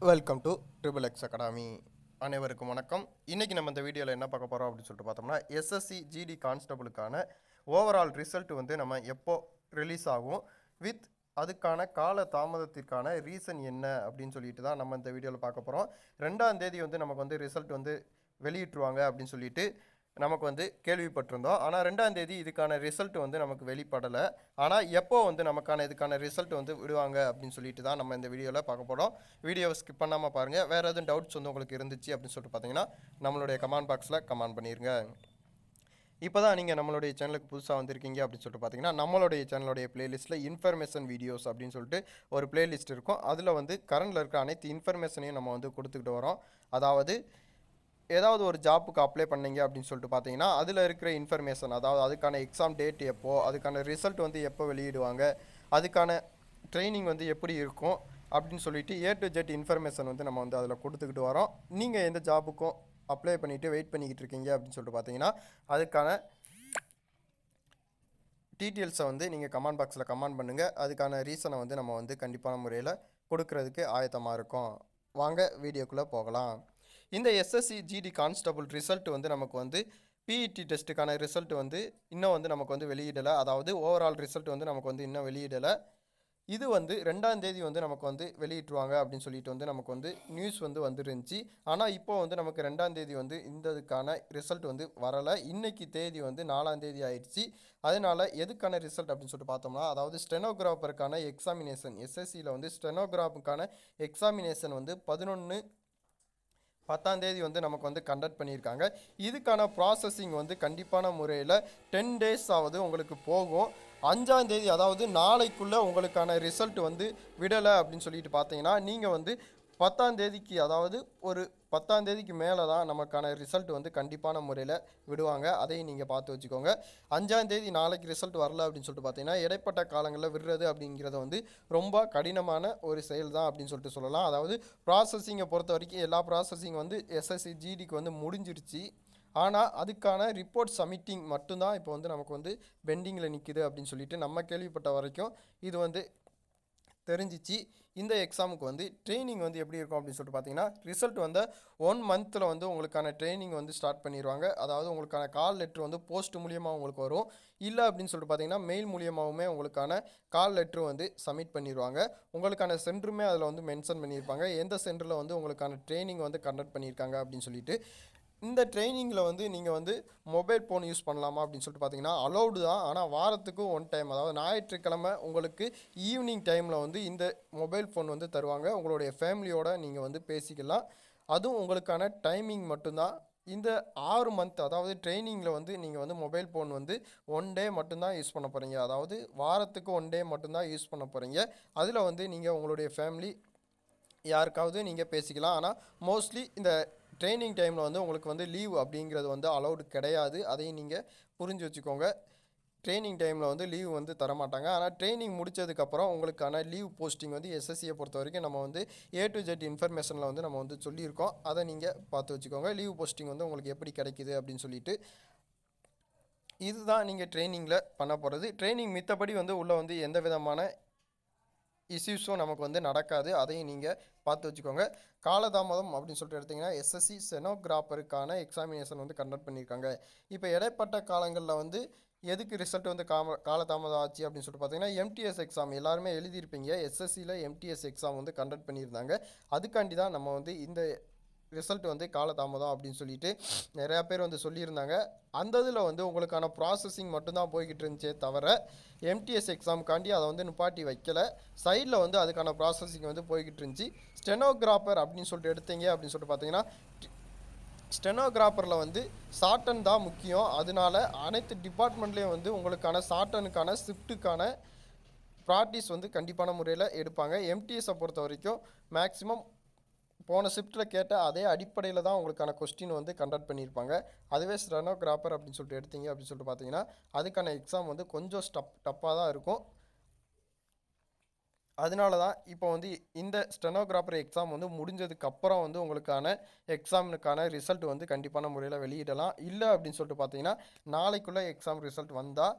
Welcome to triple X academy. அனைவருக்கும் வணக்கம். இன்றைக்கி நம்ம இந்த வீடியோவில் என்ன பார்க்க போகிறோம் அப்படின்னு சொல்லிட்டு பார்த்தோம்னா, எஸ்எஸ்சி ஜிடி கான்ஸ்டபிளுக்கான ஓவரால் ரிசல்ட் வந்து நம்ம எப்போ ரிலீஸ் ஆகும், வித் அதுக்கான கால தாமதத்திற்கான ரீசன் என்ன அப்படின்னு சொல்லிட்டு தான் நம்ம இந்த வீடியோவில் பார்க்க போகிறோம். 2ஆம் தேதி வந்து நமக்கு வந்து ரிசல்ட் வந்து வெளியிட்டுருவாங்க அப்படின்னு சொல்லிட்டு நமக்கு வந்து கேள்விப்பட்டிருந்தோம். ஆனால் 2ஆம் தேதி இதுக்கான ரிசல்ட் வந்து நமக்கு வெளிப்படலை. ஆனால் எப்போ வந்து நமக்கான இதுக்கான ரிசல்ட் வந்து விடுவாங்க அப்படின்னு சொல்லிட்டு தான் நம்ம இந்த வீடியோவில் பார்க்க போகிறோம். வீடியோவை ஸ்கிப் பண்ணாமல் பாருங்கள். வேறு எதுவும் டவுட்ஸ் வந்து உங்களுக்கு இருந்துச்சு அப்படின்னு சொல்லிட்டு பார்த்தீங்கன்னா நம்மளுடைய கமெண்ட் பாக்ஸில் கமெண்ட் பண்ணிடுங்க. இப்போ தான் நீங்கள் நம்மளுடைய சேனலுக்கு புதுசாக வந்திருக்கீங்க அப்படின்னு சொல்லிட்டு பார்த்தீங்கன்னா, நம்மளுடைய சேனலுடைய பிளேலிஸ்ட்டில் இன்ஃபர்மேஷன் வீடியோஸ் அப்படின்னு சொல்லிட்டு ஒரு பிளேலிஸ்ட் இருக்கும். அதில் வந்து கரண்டில் இருக்க அனைத்து இன்ஃபர்மேஷனையும் நம்ம வந்து கொடுத்துக்கிட்டு வரோம். அதாவது ஏதாவது ஒரு ஜாப்புக்கு அப்ளை பண்ணீங்க அப்படின்னு சொல்லிட்டு பார்த்தீங்கன்னா, அதில் இருக்கிற இன்ஃபர்மேஷன், அதாவது அதுக்கான எக்ஸாம் டேட் எப்போ, அதுக்கான ரிசல்ட் வந்து எப்போ வெளியிடுவாங்க, அதுக்கான ட்ரைனிங் வந்து எப்படி இருக்கும் அப்படின்னு சொல்லிட்டு ஏ டு ஜெட் இன்ஃபர்மேஷன் வந்து நம்ம வந்து அதில் கொடுத்துக்கிட்டு வரோம். நீங்கள் எந்த ஜாப்புக்கும் அப்ளை பண்ணிவிட்டு வெயிட் பண்ணிக்கிட்டு இருக்கீங்க அப்படின்னு சொல்லிட்டு பார்த்தீங்கன்னா, அதுக்கான டீட்டெயில்ஸை வந்து நீங்கள் கமெண்ட் பாக்ஸில் கமெண்ட் பண்ணுங்கள். அதுக்கான ரீசனை வந்து நம்ம வந்து கண்டிப்பான முறையில் கொடுக்கறதுக்கு ஆயத்தமாக இருக்கோம். வாங்க வீடியோக்குள்ளே போகலாம். இந்த எஸ்எஸ்சி ஜிடி கான்ஸ்டபிள் ரிசல்ட் வந்து நமக்கு வந்து பிஇடி டெஸ்ட்டுக்கான ரிசல்ட் வந்து இன்னும் வந்து நமக்கு வந்து வெளியிடலை. அதாவது ஓவரால் ரிசல்ட் வந்து நமக்கு வந்து இன்னும் வெளியிடலை. இது வந்து 2ஆம் தேதி வந்து நமக்கு வந்து வெளியிட்டுருவாங்க அப்படின்னு சொல்லிட்டு வந்து நமக்கு வந்து நியூஸ் வந்து வந்துருந்துச்சு. ஆனால் இப்போ வந்து நமக்கு 2ஆம் தேதி வந்து இதுக்கான ரிசல்ட் வந்து வரலை. இன்றைக்கி தேதி வந்து 4ஆம் தேதி ஆயிடுச்சு. அதனால் எதுக்கான ரிசல்ட் அப்படின்னு சொல்லிட்டு பார்த்தோம்னா, அதாவது ஸ்டெனோகிராஃபருக்கான எக்ஸாமினேஷன், எஸ்எஸ்சியில் வந்து ஸ்டெனோகிராஃபுக்கான எக்ஸாமினேஷன் வந்து 10ஆம் தேதி வந்து நமக்கு வந்து கண்டக்ட் பண்ணியிருக்காங்க. இதுக்கான ப்ராசஸிங் வந்து கண்டிப்பான முறையில் 10 டேஸ் ஆகுது உங்களுக்கு போகும். 5ஆம் தேதி அதாவது நாளைக்குள்ளே உங்களுக்கான ரிசல்ட் வந்து விடலை அப்படின்னு சொல்லிட்டு பார்த்தீங்கன்னா, நீங்கள் வந்து 10ஆம் தேதிக்கு, அதாவது ஒரு 10ஆம் தேதிக்கு மேலே தான் நமக்கான ரிசல்ட் வந்து கண்டிப்பான முறையில் விடுவாங்க. அதையும் நீங்கள் பார்த்து வச்சுக்கோங்க. 5ஆம் தேதி நாளைக்கு ரிசல்ட் வரல அப்படின்னு சொல்லிட்டு பார்த்தீங்கன்னா, இடைப்பட்ட காலங்களில் விடுறது அப்படிங்கிறத வந்து ரொம்ப கடினமான ஒரு செயல் தான் அப்படின்னு சொல்லிட்டு சொல்லலாம். அதாவது ப்ராசஸிங்கை பொறுத்த வரைக்கும் எல்லா ப்ராசஸிங் வந்து எஸ்எஸ்சி ஜிடிக்கு வந்து முடிஞ்சிருச்சு. ஆனால் அதுக்கான ரிப்போர்ட் சப்மிட்டிங் மட்டும்தான் இப்போ வந்து நமக்கு வந்து பெண்டிங்கில் நிற்குது அப்படின்னு சொல்லிட்டு நம்ம கேள்விப்பட்ட வரைக்கும் இது வந்து தெரிஞ்சிச்சு. இந்த எக்ஸாமுக்கு வந்து ட்ரைனிங் வந்து எப்படி இருக்கும் அப்படின்னு சொல்லிட்டு பார்த்தீங்கன்னா, ரிசல்ட் வந்து 1 மந்தில் வந்து உங்களுக்கான ட்ரைனிங் வந்து ஸ்டார்ட் பண்ணிடுவாங்க. அதாவது உங்களுக்கான கால் லெட்ரு வந்து போஸ்ட் மூலியமாக உங்களுக்கு வரும். இல்லை அப்படின்னு சொல்லிட்டு பார்த்தீங்கன்னா, மெயில் மூலியமாகவுமே உங்களுக்கான கால் லெட்ரு வந்து சப்மிட் பண்ணிடுவாங்க. உங்களுக்கான சென்டருமே அதில் வந்து மென்ஷன் பண்ணியிருப்பாங்க, எந்த சென்டரில் வந்து உங்களுக்கான ட்ரைனிங் வந்து கண்டக்ட் பண்ணியிருக்காங்க அப்படின்னு சொல்லிட்டு. இந்த ட்ரைனிங்கில் வந்து நீங்கள் வந்து மொபைல் ஃபோன் யூஸ் பண்ணலாமா அப்படின்னு சொல்லிட்டு பார்த்தீங்கன்னா, அலௌடு தான். ஆனால் வாரத்துக்கு 1 டைம், அதாவது ஞாயிற்றுக்கிழமை உங்களுக்கு ஈவினிங் டைமில் வந்து இந்த மொபைல் ஃபோன் வந்து தருவாங்க. உங்களுடைய ஃபேமிலியோடு நீங்கள் வந்து பேசிக்கலாம். அதுவும் உங்களுக்கான டைமிங் மட்டும்தான். இந்த 6 மந்த், அதாவது ட்ரைனிங்கில் வந்து நீங்கள் வந்து மொபைல் ஃபோன் வந்து 1 டே மட்டும்தான் யூஸ் பண்ண போகிறீங்க. அதாவது வாரத்துக்கு 1 டே மட்டும்தான் யூஸ் பண்ண போகிறீங்க. அதில் வந்து நீங்கள் உங்களுடைய ஃபேமிலி யாருக்காவது நீங்கள் பேசிக்கலாம். ஆனால் மோஸ்ட்லி இந்த ட்ரைனிங் டைமில் வந்து உங்களுக்கு வந்து லீவ் அப்படிங்கிறது வந்து அலௌடு கிடையாது. அதையும் நீங்கள் புரிஞ்சு வச்சுக்கோங்க. ட்ரைனிங் டைமில் வந்து லீவ் வந்து தரமாட்டாங்க. ஆனால் ட்ரைனிங் முடித்ததுக்கப்புறம் உங்களுக்கான லீவ் போஸ்டிங் வந்து எஸ்எஸ்சியை பொறுத்த வரைக்கும் நம்ம வந்து ஏ டு ஜெட் இன்ஃபர்மேஷனில் வந்து நம்ம வந்து சொல்லியிருக்கோம். அதை நீங்கள் பார்த்து வச்சுக்கோங்க. லீவ் போஸ்டிங் வந்து உங்களுக்கு எப்படி கிடைக்குது அப்படின்னு சொல்லிட்டு. இதுதான் நீங்கள் ட்ரைனிங்கில் பண்ண போகிறது. ட்ரைனிங் மித்தபடி வந்து உள்ளே வந்து எந்த விதமான இஷ்யூஸும் நமக்கு வந்து நடக்காது. அதையும் நீங்கள் பார்த்து வச்சுக்கோங்க. காலதாமதம் அப்படின்னு சொல்லிட்டு எடுத்திங்கன்னா, எஸ்எஸ்சி ஸ்டெனோகிராஃபருக்கான எக்ஸாமினேஷன் வந்து கண்டக்ட் பண்ணியிருக்காங்க. இப்போ இடைப்பட்ட காலங்களில் வந்து எதுக்கு ரிசல்ட் வந்து காலதாமதம் ஆச்சு அப்படின்னு சொல்லிட்டு பார்த்தீங்கன்னா, எம்டிஎஸ் எக்ஸாம் எல்லாருமே எழுதியிருப்பீங்க. எஸ்எஸ்சியில் எம்டிஎஸ் எக்ஸாம் வந்து கண்டக்ட் பண்ணியிருந்தாங்க. அதுக்காண்டி தான் நம்ம வந்து இந்த ரிசல்ட் வந்து காலதாமதம் அப்படின்னு சொல்லிட்டு நிறையா பேர் வந்து சொல்லியிருந்தாங்க. அந்த இதில் வந்து உங்களுக்கான ப்ராசஸிங் மட்டும்தான் போய்கிட்டு இருந்துச்சே தவிர, எம்டிஎஸ் எக்ஸாமுக்காண்டி அதை வந்து நிப்பாட்டி வைக்கலை. சைடில் வந்து அதுக்கான ப்ராசஸிங் வந்து போய்கிட்டு இருந்துச்சு. ஸ்டெனோகிராஃபர் அப்படின்னு சொல்லிட்டு எடுத்தீங்க அப்படின்னு சொல்லிட்டு பார்த்தீங்கன்னா, ஸ்டெனோகிராஃபரில் வந்து ஷார்ட்டன் தான் முக்கியம். அதனால அனைத்து டிபார்ட்மெண்ட்லேயும் வந்து உங்களுக்கான ஷார்ட்டனுக்கான ஷிஃப்ட்டுக்கான ப்ராக்டிஸ் வந்து கண்டிப்பான முறையில் எடுப்பாங்க. எம்டிஎஸை பொறுத்த வரைக்கும் மேக்ஸிமம் போன ஷிஃப்ட்டில் கேட்ட அதே அடிப்படையில் தான் உங்களுக்கான கொஸ்டின் வந்து கண்டக்ட் பண்ணியிருப்பாங்க. அதுவே ஸ்டெனோகிராஃபர் அப்படின்னு சொல்லிட்டு எடுத்தீங்க அப்படின்னு சொல்லிட்டு பார்த்தீங்கன்னா, அதுக்கான எக்ஸாம் வந்து கொஞ்சம் டஃப்பாக தான் இருக்கும். அதனால தான் இப்போ வந்து இந்த ஸ்டெனோகிராஃபர் எக்ஸாம் வந்து முடிஞ்சதுக்கப்புறம் வந்து உங்களுக்கான எக்ஸாமுக்கான ரிசல்ட் வந்து கண்டிப்பான முறையில் வெளியிடலாம். இல்லை அப்படின்னு சொல்லிட்டு பார்த்தீங்கன்னா, நாளைக்குள்ளே எக்ஸாம் ரிசல்ட் வந்தால்